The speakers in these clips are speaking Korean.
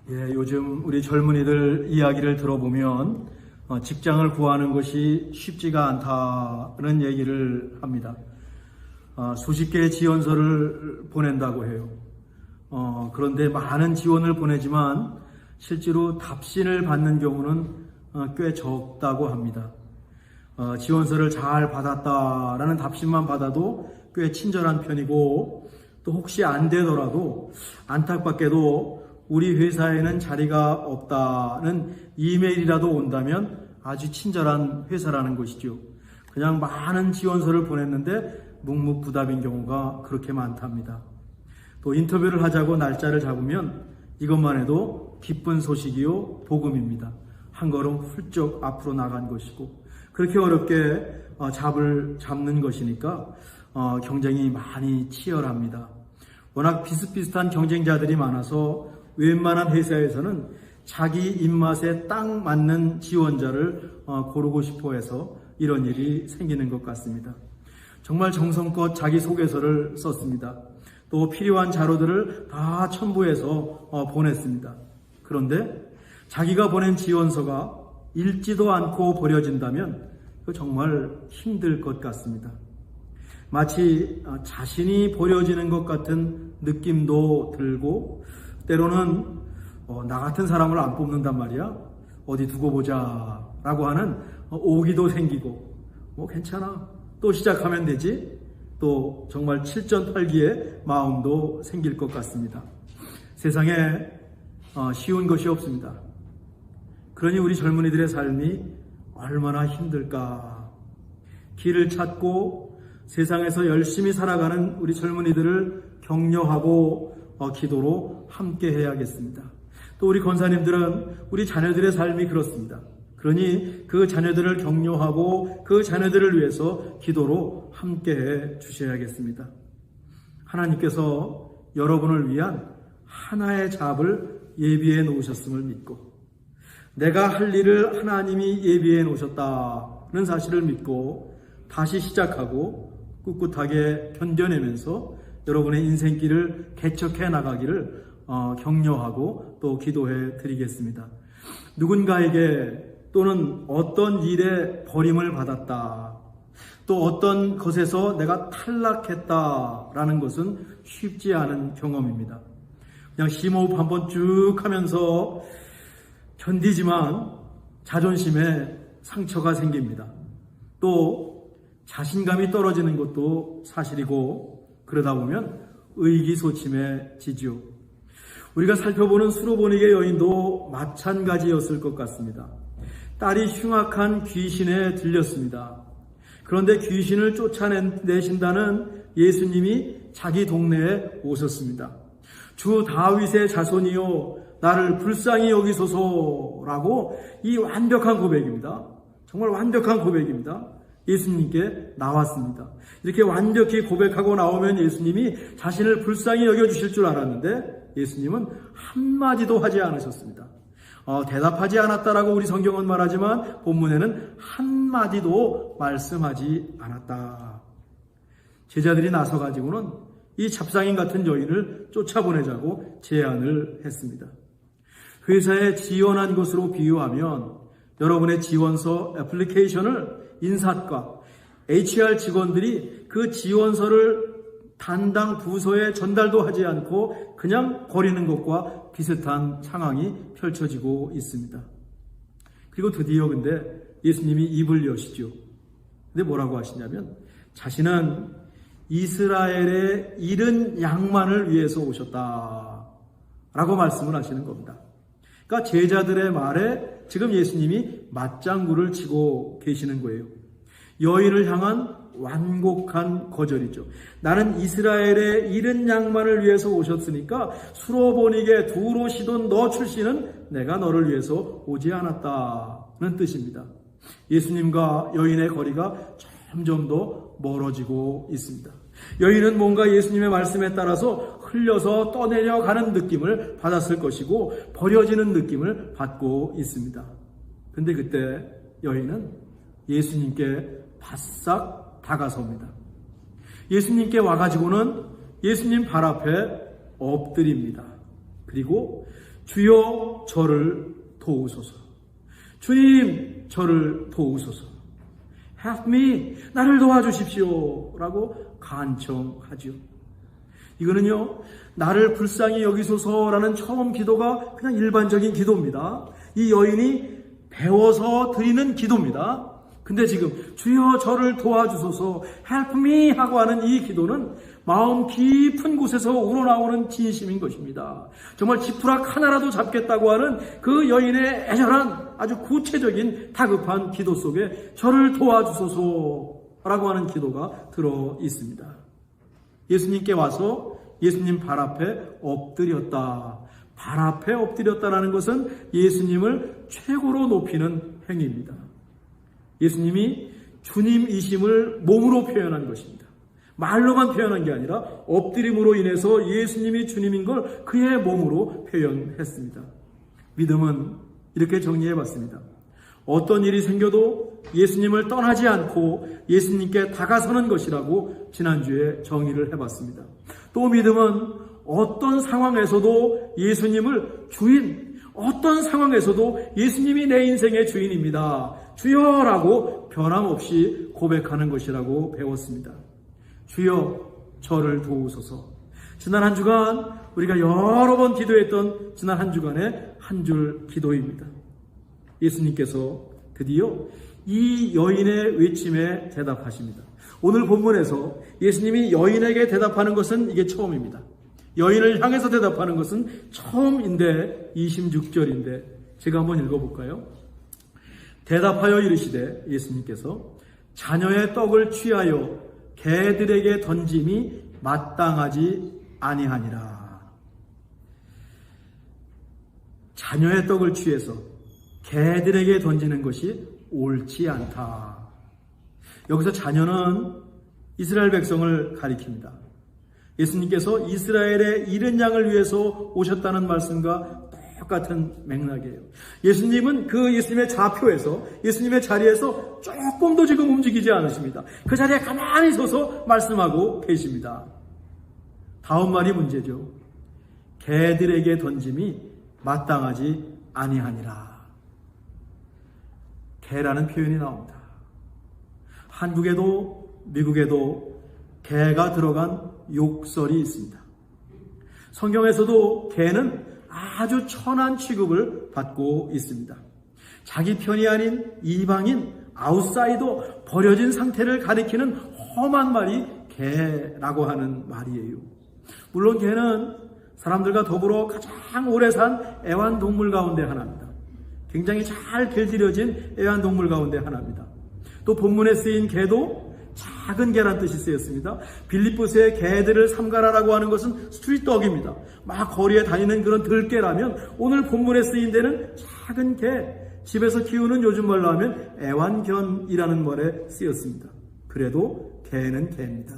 요즘 우리 젊은이들 이야기를 들어보면 직장을 구하는 것이 쉽지가 않다는 얘기를 합니다. 수십 개의 지원서를 보낸다고 해요. 그런데 많은 지원을 보내지만 실제로 답신을 받는 경우는 꽤 적다고 합니다. 지원서를 잘 받았다라는 답신만 받아도 꽤 친절한 편이고, 또 혹시 안 되더라도 안타깝게도 우리 회사에는 자리가 없다는 이메일이라도 온다면 아주 친절한 회사라는 것이죠. 그냥 많은 지원서를 보냈는데 묵묵부답인 경우가 그렇게 많답니다. 또 인터뷰를 하자고 날짜를 잡으면 이것만 해도 기쁜 소식이요 복음입니다. 한 걸음 훌쩍 앞으로 나간 것이고, 그렇게 어렵게 잡는 것이니까 경쟁이 많이 치열합니다. 워낙 비슷비슷한 경쟁자들이 많아서 웬만한 회사에서는 자기 입맛에 딱 맞는 지원자를 고르고 싶어 해서 이런 일이 생기는 것 같습니다. 정말 정성껏 자기소개서를 썼습니다. 또 필요한 자료들을 다 첨부해서 보냈습니다. 그런데 자기가 보낸 지원서가 읽지도 않고 버려진다면 정말 힘들 것 같습니다. 마치 자신이 버려지는 것 같은 느낌도 들고, 때로는 나 같은 사람을 안 뽑는단 말이야, 어디 두고 보자 라고 하는 오기도 생기고, 괜찮아, 또 시작하면 되지, 또 정말 7전8기의 마음도 생길 것 같습니다. 세상에 쉬운 것이 없습니다. 그러니 우리 젊은이들의 삶이 얼마나 힘들까. 길을 찾고 세상에서 열심히 살아가는 우리 젊은이들을 격려하고 기도로 함께 해야겠습니다. 또 우리 권사님들은 우리 자녀들의 삶이 그렇습니다. 그러니 그 자녀들을 격려하고 그 자녀들을 위해서 기도로 함께 해 주셔야겠습니다. 하나님께서 여러분을 위한 하나의 잡을 예비해 놓으셨음을 믿고, 내가 할 일을 하나님이 예비해 놓으셨다는 사실을 믿고 다시 시작하고 꿋꿋하게 견뎌내면서 여러분의 인생길을 개척해 나가기를 격려하고 또 기도해 드리겠습니다. 누군가에게 또는 어떤 일에 버림을 받았다, 또 어떤 것에서 내가 탈락했다라는 것은 쉽지 않은 경험입니다. 그냥 심호흡 한번 쭉 하면서 견디지만 자존심에 상처가 생깁니다. 또 자신감이 떨어지는 것도 사실이고, 그러다 보면 의기소침해지죠. 우리가 살펴보는 수로보니게 여인도 마찬가지였을 것 같습니다. 딸이 흉악한 귀신에 들렸습니다. 그런데 귀신을 쫓아내신다는 예수님이 자기 동네에 오셨습니다. 주 다윗의 자손이요 나를 불쌍히 여기소서라고, 이 완벽한 고백입니다. 정말 완벽한 고백입니다. 예수님께 나왔습니다. 이렇게 완벽히 고백하고 나오면 예수님이 자신을 불쌍히 여겨주실 줄 알았는데 예수님은 한마디도 하지 않으셨습니다. 대답하지 않았다라고 우리 성경은 말하지만 본문에는 한마디도 말씀하지 않았다. 제자들이 나서가지고는 이 잡상인 같은 여인을 쫓아보내자고 제안을 했습니다. 회사에 지원한 것으로 비유하면 여러분의 지원서 애플리케이션을 인사과 HR 직원들이 그 지원서를 담당 부서에 전달도 하지 않고 그냥 버리는 것과 비슷한 상황이 펼쳐지고 있습니다. 그리고 드디어 근데 예수님이 입을 여시죠. 근데 뭐라고 하시냐면, 자신은 이스라엘의 잃은 양만을 위해서 오셨다 라고 말씀을 하시는 겁니다. 그러니까 제자들의 말에 지금 예수님이 맞장구를 치고 계시는 거예요. 여인을 향한 완곡한 거절이죠. 나는 이스라엘의 잃은 양만을 위해서 오셨으니까 수로보니게 두로 시돈 너 출신은 내가 너를 위해서 오지 않았다는 뜻입니다. 예수님과 여인의 거리가 점점 더 멀어지고 있습니다. 여인은 뭔가 예수님의 말씀에 따라서 흘려서 떠내려가는 느낌을 받았을 것이고 버려지는 느낌을 받고 있습니다. 근데 그때 여인은 예수님께 바싹 다가섭니다. 예수님께 와가지고는 예수님 발 앞에 엎드립니다. 그리고 주여 저를 도우소서. 주님 저를 도우소서. Help me, 나를 도와주십시오 라고 간청하죠. 이거는요, 나를 불쌍히 여기소서라는 처음 기도가 그냥 일반적인 기도입니다. 이 여인이 배워서 드리는 기도입니다. 근데 지금 주여 저를 도와주소서 help me 하고 하는 이 기도는 마음 깊은 곳에서 우러나오는 진심인 것입니다. 정말 지푸락 하나라도 잡겠다고 하는 그 여인의 애절한 아주 구체적인 다급한 기도 속에 저를 도와주소서라고 하는 기도가 들어 있습니다. 예수님께 와서 예수님 발 앞에 엎드렸다. 발 앞에 엎드렸다라는 것은 예수님을 최고로 높이는 행위입니다. 예수님이 주님이심을 몸으로 표현한 것입니다. 말로만 표현한 게 아니라 엎드림으로 인해서 예수님이 주님인 걸 그의 몸으로 표현했습니다. 믿음은 이렇게 정리해봤습니다. 어떤 일이 생겨도 예수님을 떠나지 않고 예수님께 다가서는 것이라고 지난주에 정의를 해봤습니다. 또 믿음은 어떤 상황에서도 예수님을 주인, 어떤 상황에서도 예수님이 내 인생의 주인입니다. 주여라고 변함없이 고백하는 것이라고 배웠습니다. 주여 저를 도우소서. 지난 한 주간 우리가 여러 번 기도했던 지난 한 주간의 한 줄 기도입니다. 예수님께서 드디어 이 여인의 외침에 대답하십니다. 오늘 본문에서 예수님이 여인에게 대답하는 것은 이게 처음입니다. 여인을 향해서 대답하는 것은 처음인데 26절인데 제가 한번 읽어볼까요? 대답하여 이르시되 예수님께서 자녀의 떡을 취하여 개들에게 던짐이 마땅하지 아니하니라. 자녀의 떡을 취해서 개들에게 던지는 것이 옳지 않다. 여기서 자녀는 이스라엘 백성을 가리킵니다. 예수님께서 이스라엘의 잃은 양을 위해서 오셨다는 말씀과 똑같은 맥락이에요. 예수님은 그 예수님의 좌표에서, 예수님의 자리에서 조금도 지금 움직이지 않으십니다. 그 자리에 가만히 서서 말씀하고 계십니다. 다음 말이 문제죠. 개들에게 던짐이 마땅하지 아니하니라. 개라는 표현이 나옵니다. 한국에도 미국에도 개가 들어간 욕설이 있습니다. 성경에서도 개는 아주 천한 취급을 받고 있습니다. 자기 편이 아닌 이방인, 아웃사이더, 버려진 상태를 가리키는 험한 말이 개라고 하는 말이에요. 물론 개는 사람들과 더불어 가장 오래 산 애완동물 가운데 하나입니다. 굉장히 잘 길들여진 애완동물 가운데 하나입니다. 또 본문에 쓰인 개도 작은 개란 뜻이 쓰였습니다. 빌립보서의 개들을 삼가라라고 하는 것은 스트릿독입니다. 막 거리에 다니는 그런 들개라면 오늘 본문에 쓰인 데는 작은 개, 집에서 키우는 요즘 말로 하면 애완견이라는 말에 쓰였습니다. 그래도 개는 개입니다.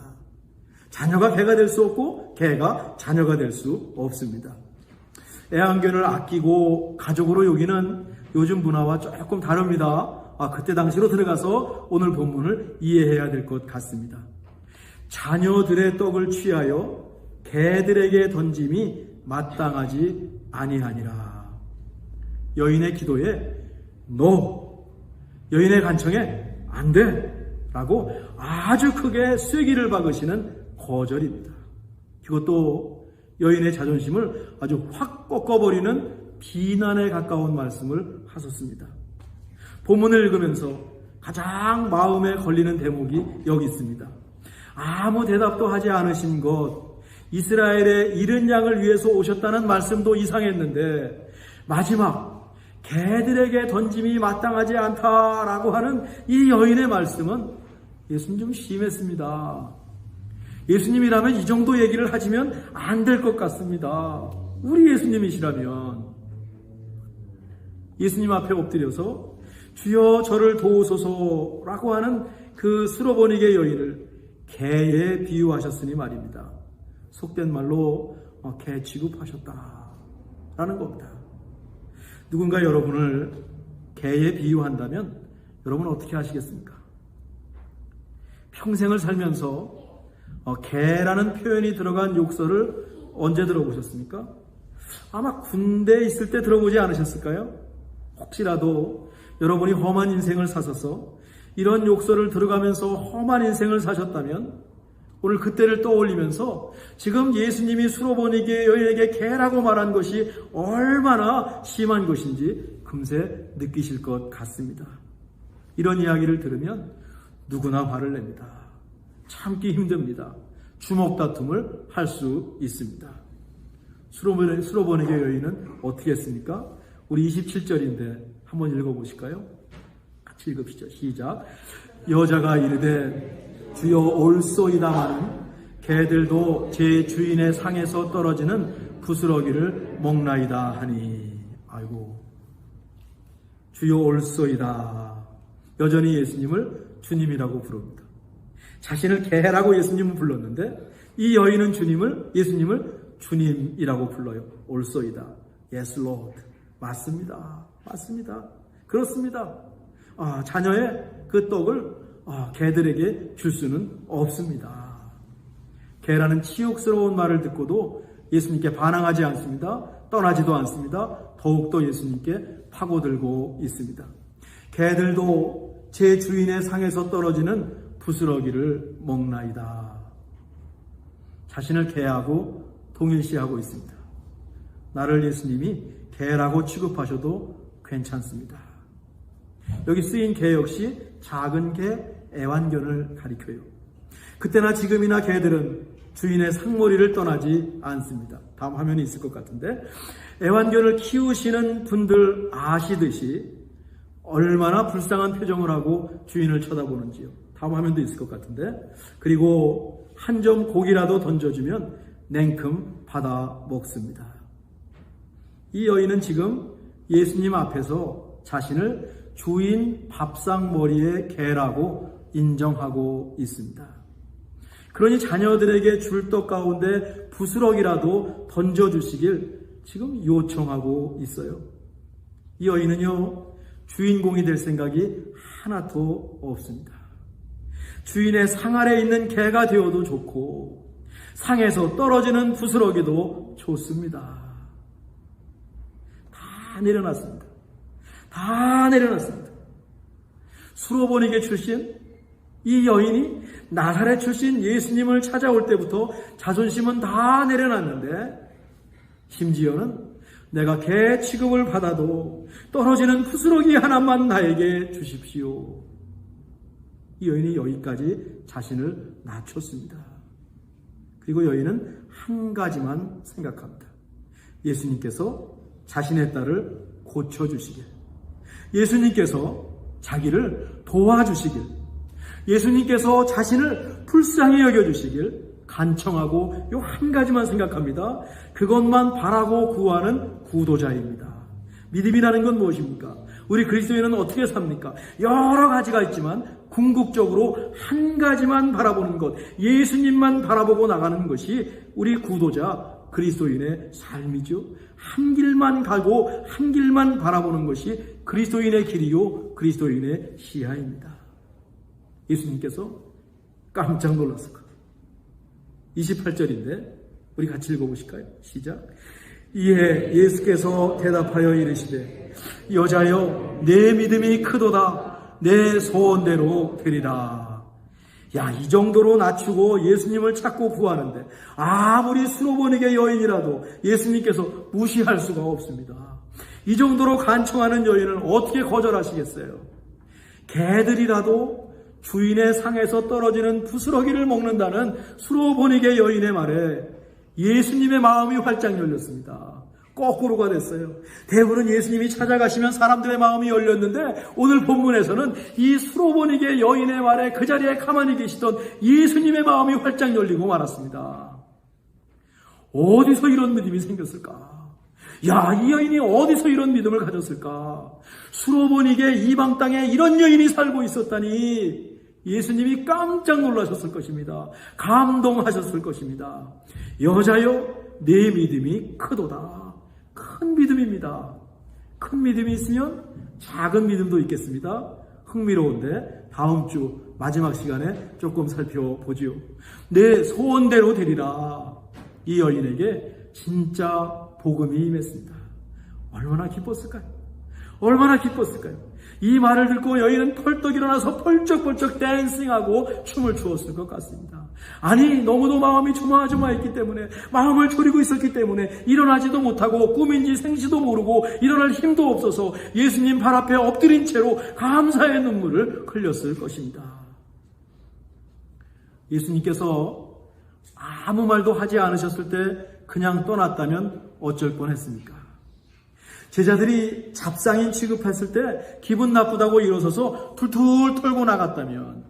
자녀가 개가 될 수 없고 개가 자녀가 될 수 없습니다. 애완견을 아끼고 가족으로 여기는 요즘 문화와 조금 다릅니다. 그때 당시로 들어가서 오늘 본문을 이해해야 될 것 같습니다. 자녀들의 떡을 취하여 개들에게 던짐이 마땅하지 아니하니라. 여인의 기도에 NO, 여인의 간청에 안 돼 라고 아주 크게 쐐기를 박으시는 거절입니다. 그것도 여인의 자존심을 아주 확 꺾어버리는 비난에 가까운 말씀을 하셨습니다. 본문을 읽으면서 가장 마음에 걸리는 대목이 여기 있습니다. 아무 대답도 하지 않으신 것, 이스라엘의 잃은 양을 위해서 오셨다는 말씀도 이상했는데 마지막 개들에게 던짐이 마땅하지 않다라고 하는 이 여인의 말씀은 예수님 좀 심했습니다. 예수님이라면 이 정도 얘기를 하시면 안 될 것 같습니다. 우리 예수님이시라면 예수님 앞에 엎드려서 주여 저를 도우소서라고 하는 그 수로보니게 여인을 개에 비유하셨으니 말입니다. 속된 말로 개 취급하셨다라는 겁니다. 누군가 여러분을 개에 비유한다면 여러분은 어떻게 하시겠습니까? 평생을 살면서 개라는 표현이 들어간 욕설을 언제 들어보셨습니까? 아마 군대에 있을 때 들어보지 않으셨을까요? 혹시라도 여러분이 험한 인생을 사셔서 이런 욕설을 들어가면서 험한 인생을 사셨다면 오늘 그때를 떠올리면서 지금 예수님이 수로보니게 여인에게 개라고 말한 것이 얼마나 심한 것인지 금세 느끼실 것 같습니다. 이런 이야기를 들으면 누구나 화를 냅니다. 참기 힘듭니다. 주먹 다툼을 할 수 있습니다. 수로보니게 여인은 어떻게 했습니까? 우리 27절인데 한번 읽어보실까요? 같이 읽읍시죠. 시작. 여자가 이르되 주여 올소이다마는 개들도 제 주인의 상에서 떨어지는 부스러기를 먹나이다 하니. 아이고, 주여 올소이다. 여전히 예수님을 주님이라고 부릅니다. 자신을 개라고 예수님은 불렀는데 이 여인은 예수님을 주님이라고 불러요. 올소이다. Yes, Lord. 맞습니다. 맞습니다. 그렇습니다. 자녀의 그 떡을 개들에게 줄 수는 없습니다. 개라는 치욕스러운 말을 듣고도 예수님께 반항하지 않습니다. 떠나지도 않습니다. 더욱더 예수님께 파고들고 있습니다. 개들도 제 주인의 상에서 떨어지는 부스러기를 먹나이다. 자신을 개하고 동일시하고 있습니다. 나를 예수님이 개라고 취급하셔도 괜찮습니다. 여기 쓰인 개 역시 작은 개 애완견을 가리켜요. 그때나 지금이나 개들은 주인의 상머리를 떠나지 않습니다. 다음 화면이 있을 것 같은데 애완견을 키우시는 분들 아시듯이 얼마나 불쌍한 표정을 하고 주인을 쳐다보는지요. 다음 화면도 있을 것 같은데 그리고 한 점 고기라도 던져주면 냉큼 받아 먹습니다. 이 여인은 지금 예수님 앞에서 자신을 주인 밥상머리의 개라고 인정하고 있습니다. 그러니 자녀들에게 줄 떡 가운데 부스럭이라도 던져주시길 지금 요청하고 있어요. 이 여인은요, 주인공이 될 생각이 하나도 없습니다. 주인의 상 아래 있는 개가 되어도 좋고 상에서 떨어지는 부스러기도 좋습니다. 다 내려놨습니다. 다 내려놨습니다. 수로보니게 출신 이 여인이 나사렛 출신 예수님을 찾아올 때부터 자존심은 다 내려놨는데 심지어는 내가 개 취급을 받아도 떨어지는 부스러기 하나만 나에게 주십시오. 이 여인이 여기까지 자신을 낮췄습니다. 그리고 여인은 한 가지만 생각합니다. 예수님께서 자신의 딸을 고쳐주시길, 예수님께서 자기를 도와주시길, 예수님께서 자신을 불쌍히 여겨주시길 간청하고 요 한 가지만 생각합니다. 그것만 바라고 구하는 구도자입니다. 믿음이라는 건 무엇입니까? 우리 그리스도인은 어떻게 삽니까? 여러 가지가 있지만 궁극적으로 한 가지만 바라보는 것, 예수님만 바라보고 나가는 것이 우리 구도자 그리스도인의 삶이죠. 한 길만 가고 한 길만 바라보는 것이 그리스도인의 길이요, 그리스도인의 시야입니다. 예수님께서 깜짝 놀랐을 거예요. 28절인데 우리 같이 읽어보실까요? 시작. 이에 예수께서 대답하여 이르시되 여자여 내 믿음이 크도다. 내 소원대로 되리라. 야, 이 정도로 낮추고 예수님을 찾고 구하는데 아무리 수로보니게 여인이라도 예수님께서 무시할 수가 없습니다. 이 정도로 간청하는 여인을 어떻게 거절하시겠어요? 개들이라도 주인의 상에서 떨어지는 부스러기를 먹는다는 수로보니게 여인의 말에 예수님의 마음이 활짝 열렸습니다. 거꾸로가 됐어요. 대부분 예수님이 찾아가시면 사람들의 마음이 열렸는데 오늘 본문에서는 이 수로보니게 여인의 말에 그 자리에 가만히 계시던 예수님의 마음이 활짝 열리고 말았습니다. 어디서 이런 믿음이 생겼을까? 야, 이 여인이 어디서 이런 믿음을 가졌을까? 수로보니게 이방 땅에 이런 여인이 살고 있었다니 예수님이 깜짝 놀라셨을 것입니다. 감동하셨을 것입니다. 여자여, 내 믿음이 크도다. 큰 믿음입니다. 큰 믿음이 있으면 작은 믿음도 있겠습니다. 흥미로운데 다음 주 마지막 시간에 조금 살펴보지요. 내 소원대로 되리라. 이 여인에게 진짜 복음이 임했습니다. 얼마나 기뻤을까요? 얼마나 기뻤을까요? 이 말을 듣고 여인은 펄떡 일어나서 펄쩍펄쩍 댄싱하고 춤을 추었을 것 같습니다. 아니, 너무도 마음이 조마조마했기 때문에, 마음을 졸이고 있었기 때문에 일어나지도 못하고 꿈인지 생시도 모르고 일어날 힘도 없어서 예수님 발 앞에 엎드린 채로 감사의 눈물을 흘렸을 것입니다. 예수님께서 아무 말도 하지 않으셨을 때 그냥 떠났다면 어쩔 뻔했습니까? 제자들이 잡상인 취급했을 때 기분 나쁘다고 일어서서 툴툴 털고 나갔다면,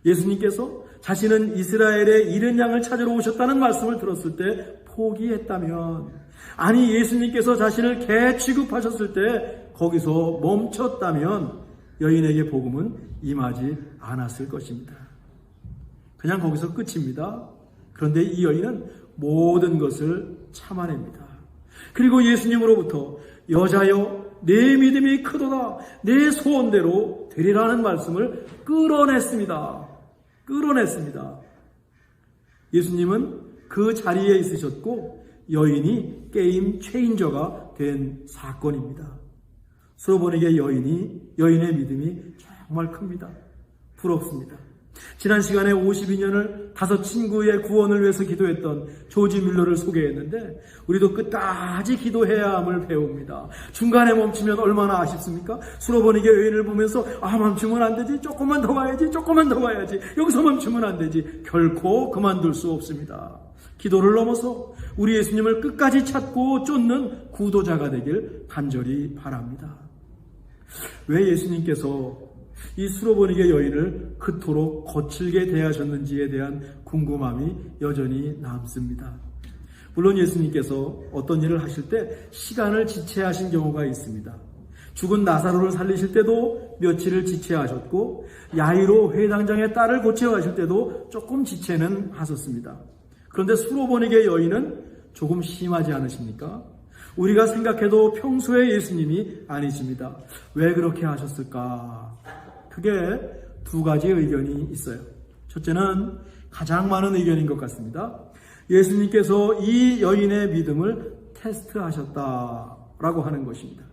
예수님께서 자신은 이스라엘의 잃은 양을 찾으러 오셨다는 말씀을 들었을 때 포기했다면, 아니 예수님께서 자신을 개 취급하셨을 때 거기서 멈췄다면 여인에게 복음은 임하지 않았을 것입니다. 그냥 거기서 끝입니다. 그런데 이 여인은 모든 것을 참아냅니다. 그리고 예수님으로부터 여자여 내 믿음이 크도다, 내 소원대로 되리라는 말씀을 끌어냈습니다. 예수님은 그 자리에 있으셨고 여인이 게임 체인저가 된 사건입니다. 수로보니게 여인의 믿음이 정말 큽니다. 부럽습니다. 지난 시간에 52년을 5 친구의 구원을 위해서 기도했던 조지 뮬러를 소개했는데, 우리도 끝까지 기도해야 함을 배웁니다. 중간에 멈추면 얼마나 아쉽습니까? 수로보니게 여인을 보면서 멈추면 안 되지, 조금만 더 가야지, 여기서 멈추면 안 되지, 결코 그만둘 수 없습니다. 기도를 넘어서 우리 예수님을 끝까지 찾고 쫓는 구도자가 되길 간절히 바랍니다. 왜 예수님께서 이 수로보니게 여인을 그토록 거칠게 대하셨는지에 대한 궁금함이 여전히 남습니다. 물론 예수님께서 어떤 일을 하실 때 시간을 지체하신 경우가 있습니다. 죽은 나사로를 살리실 때도 며칠을 지체하셨고, 야이로 회당장의 딸을 고쳐가실 때도 조금 지체는 하셨습니다. 그런데 수로보니게 여인은 조금 심하지 않으십니까? 우리가 생각해도 평소에 예수님이 아니십니다. 왜 그렇게 하셨을까? 크게 2가지 의견이 있어요. 첫째는 가장 많은 의견인 것 같습니다. 예수님께서 이 여인의 믿음을 테스트하셨다라고 하는 것입니다.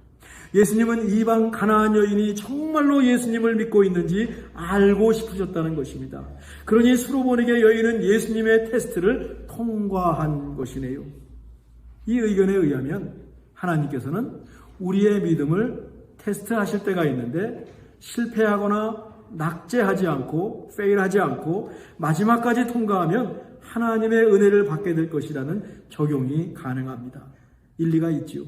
예수님은 이방 가나안 여인이 정말로 예수님을 믿고 있는지 알고 싶으셨다는 것입니다. 그러니 수로보니게 여인은 예수님의 테스트를 통과한 것이네요. 이 의견에 의하면 하나님께서는 우리의 믿음을 테스트하실 때가 있는데, 실패하거나 낙제하지 않고 페일하지 않고 마지막까지 통과하면 하나님의 은혜를 받게 될 것이라는 적용이 가능합니다. 일리가 있지요.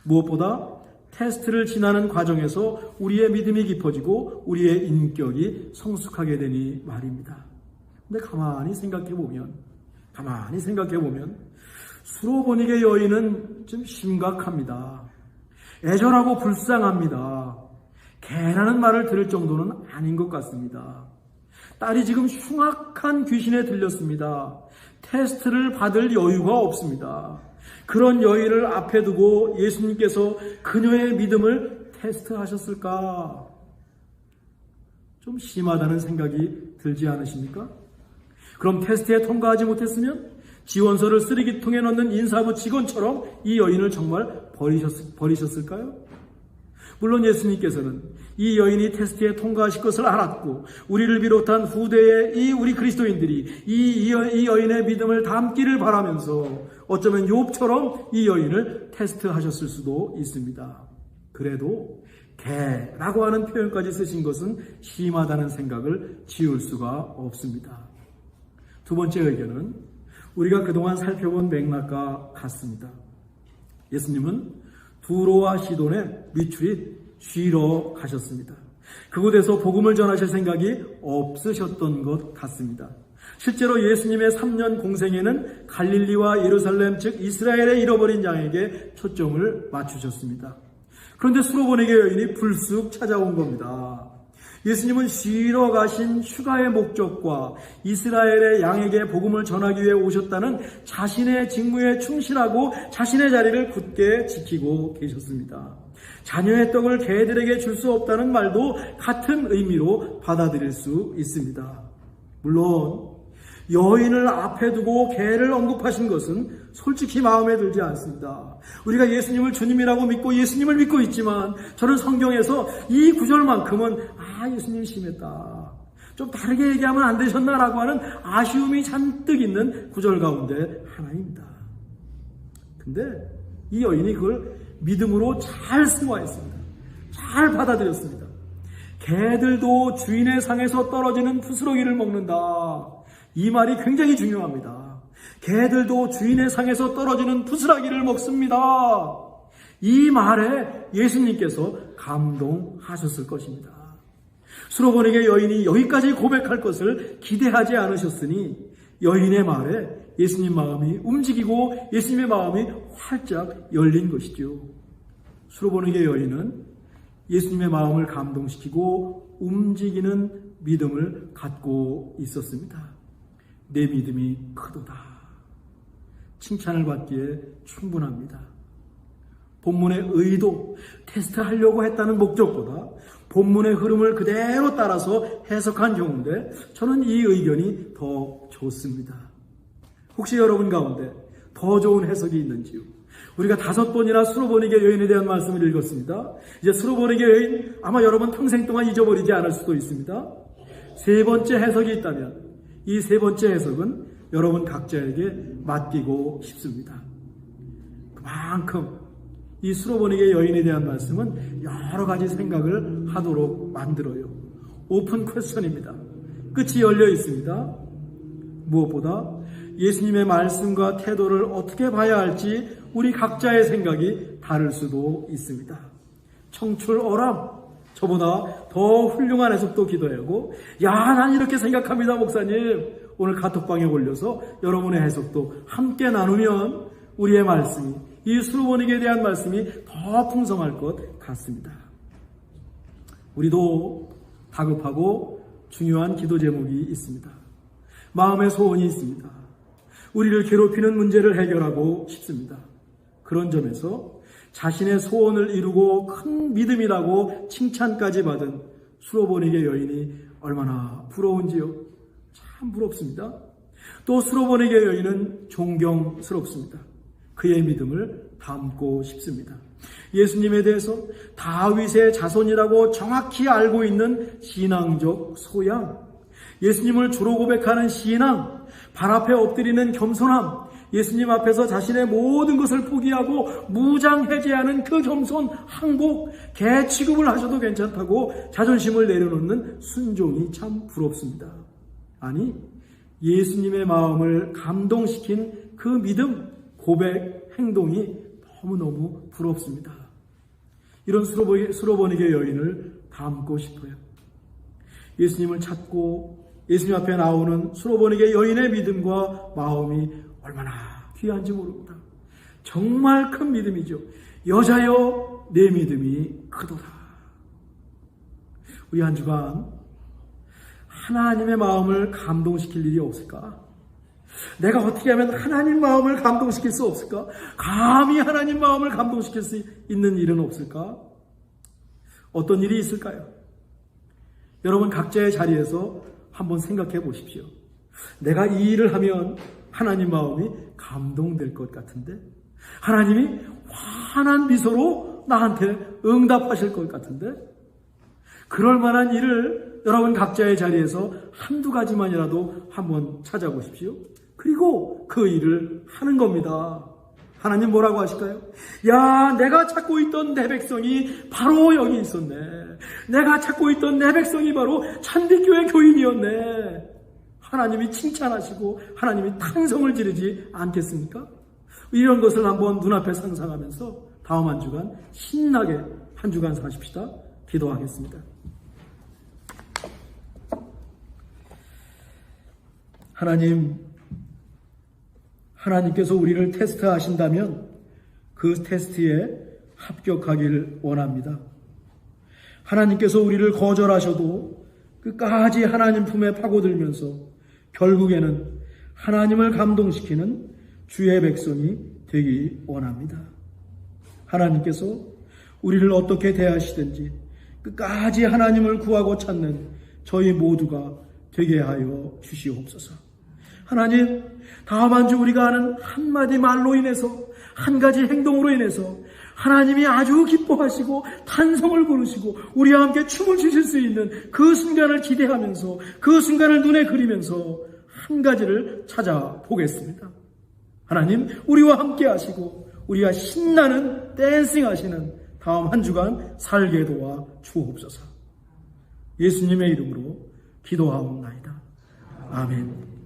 무엇보다 테스트를 지나는 과정에서 우리의 믿음이 깊어지고 우리의 인격이 성숙하게 되니 말입니다. 근데 가만히 생각해 보면 수로보니게 여인은 좀 심각합니다. 애절하고 불쌍합니다. 개라는 말을 들을 정도는 아닌 것 같습니다. 딸이 지금 흉악한 귀신에 들렸습니다. 테스트를 받을 여유가 없습니다. 그런 여인을 앞에 두고 예수님께서 그녀의 믿음을 테스트하셨을까? 좀 심하다는 생각이 들지 않으십니까? 그럼 테스트에 통과하지 못했으면 지원서를 쓰레기통에 넣는 인사부 직원처럼 이 여인을 정말 버리셨을까요? 물론 예수님께서는 이 여인이 테스트에 통과하실 것을 알았고, 우리를 비롯한 후대의 우리 그리스도인들이 이 여인의 믿음을 닮기를 바라면서 어쩌면 욥처럼 이 여인을 테스트하셨을 수도 있습니다. 그래도 개라고 하는 표현까지 쓰신 것은 심하다는 생각을 지울 수가 없습니다. 2번째 의견은 우리가 그동안 살펴본 맥락과 같습니다. 예수님은 두로와 시돈에 미추리 쉬러 가셨습니다. 그곳에서 복음을 전하실 생각이 없으셨던 것 같습니다. 실제로 예수님의 3년 공생에는 갈릴리와 예루살렘, 즉 이스라엘의 잃어버린 양에게 초점을 맞추셨습니다. 그런데 수로보니게 여인이 불쑥 찾아온 겁니다. 예수님은 쉬러 가신 휴가의 목적과 이스라엘의 양에게 복음을 전하기 위해 오셨다는 자신의 직무에 충실하고 자신의 자리를 굳게 지키고 계셨습니다. 자녀의 떡을 개들에게 줄 수 없다는 말도 같은 의미로 받아들일 수 있습니다. 물론 여인을 앞에 두고 개를 언급하신 것은 솔직히 마음에 들지 않습니다. 우리가 예수님을 주님이라고 믿고 예수님을 믿고 있지만 저는 성경에서 이 구절만큼은 예수님 심했다, 좀 다르게 얘기하면 안 되셨나라고 하는 아쉬움이 잔뜩 있는 구절 가운데 하나입니다. 근데 이 여인이 그걸 믿음으로 잘 승화했습니다. 잘 받아들였습니다. 개들도 주인의 상에서 떨어지는 부스러기를 먹는다. 이 말이 굉장히 중요합니다. 개들도 주인의 상에서 떨어지는 부스러기를 먹습니다. 이 말에 예수님께서 감동하셨을 것입니다. 수로보니게 여인이 여기까지 고백할 것을 기대하지 않으셨으니 여인의 말에 예수님 마음이 움직이고 예수님의 마음이 활짝 열린 것이죠. 수로보니게 여인은 예수님의 마음을 감동시키고 움직이는 믿음을 갖고 있었습니다. 내 믿음이 크도다. 칭찬을 받기에 충분합니다. 본문의 의도, 테스트하려고 했다는 목적보다 본문의 흐름을 그대로 따라서 해석한 경우인데 저는 이 의견이 더 좋습니다. 혹시 여러분 가운데 더 좋은 해석이 있는지요? 우리가 5번이나 수로보니게 여인에 대한 말씀을 읽었습니다. 이제 수로보니게 여인 아마 여러분 평생 동안 잊어버리지 않을 수도 있습니다. 3번째 해석이 있다면 이 3번째 해석은 여러분 각자에게 맡기고 싶습니다. 그만큼 이 수로보니게 여인에 대한 말씀은 여러 가지 생각을 하도록 만들어요. 오픈 퀘스천입니다. 끝이 열려 있습니다. 무엇보다 예수님의 말씀과 태도를 어떻게 봐야 할지 우리 각자의 생각이 다를 수도 있습니다. 청출어람, 저보다 더 훌륭한 해석도 기도하고 난 이렇게 생각합니다 목사님. 오늘 카톡방에 올려서 여러분의 해석도 함께 나누면 우리의 말씀이, 이 수로보니게에 대한 말씀이 더 풍성할 것 같습니다. 우리도 다급하고 중요한 기도 제목이 있습니다. 마음의 소원이 있습니다. 우리를 괴롭히는 문제를 해결하고 싶습니다. 그런 점에서 자신의 소원을 이루고 큰 믿음이라고 칭찬까지 받은 수로보니게 여인이 얼마나 부러운지요. 참 부럽습니다. 또 수로보니게 여인은 존경스럽습니다. 그의 믿음을 담고 싶습니다. 예수님에 대해서 다윗의 자손이라고 정확히 알고 있는 신앙적 소양, 예수님을 주로 고백하는 신앙, 발 앞에 엎드리는 겸손함, 예수님 앞에서 자신의 모든 것을 포기하고 무장해제하는 그 겸손, 항복, 개 취급을 하셔도 괜찮다고 자존심을 내려놓는 순종이 참 부럽습니다. 아니, 예수님의 마음을 감동시킨 그 믿음, 고백, 행동이 너무너무 부럽습니다. 이런 수로보니게 여인을 닮고 싶어요. 예수님을 찾고 예수님 앞에 나오는 수로보니게 여인의 믿음과 마음이 얼마나 귀한지 모릅니다. 정말 큰 믿음이죠. 여자여 내 믿음이 크도다. 우리 한 주간 하나님의 마음을 감동시킬 일이 없을까? 내가 어떻게 하면 하나님 마음을 감동시킬 수 없을까? 감히 하나님 마음을 감동시킬 수 있는 일은 없을까? 어떤 일이 있을까요? 여러분 각자의 자리에서 한번 생각해 보십시오. 내가 이 일을 하면 하나님 마음이 감동될 것 같은데, 하나님이 환한 미소로 나한테 응답하실 것 같은데, 그럴 만한 일을 여러분 각자의 자리에서 한두 가지만이라도 한번 찾아보십시오. 그리고 그 일을 하는 겁니다. 하나님 뭐라고 하실까요? 야, 내가 찾고 있던 내 백성이 바로 여기 있었네. 내가 찾고 있던 내 백성이 바로 찬빛교회 교인이었네. 하나님이 칭찬하시고 하나님이 탄성을 지르지 않겠습니까? 이런 것을 한번 눈앞에 상상하면서 다음 한 주간 신나게 한 주간 사십시다. 기도하겠습니다. 하나님께서 우리를 테스트하신다면 그 테스트에 합격하기를 원합니다. 하나님께서 우리를 거절하셔도 끝까지 하나님 품에 파고들면서 결국에는 하나님을 감동시키는 주의 백성이 되기 원합니다. 하나님께서 우리를 어떻게 대하시든지 끝까지 하나님을 구하고 찾는 저희 모두가 되게 하여 주시옵소서. 하나님, 다음 한 주 우리가 하는 한마디 말로 인해서, 한 가지 행동으로 인해서 하나님이 아주 기뻐하시고 탄성을 부르시고 우리와 함께 춤을 추실 수 있는 그 순간을 기대하면서, 그 순간을 눈에 그리면서 한 가지를 찾아보겠습니다. 하나님, 우리와 함께 하시고 우리가 신나는 댄싱 하시는 다음 한 주간 살게 도와 주옵소서. 예수님의 이름으로 기도하옵나이다. 아멘.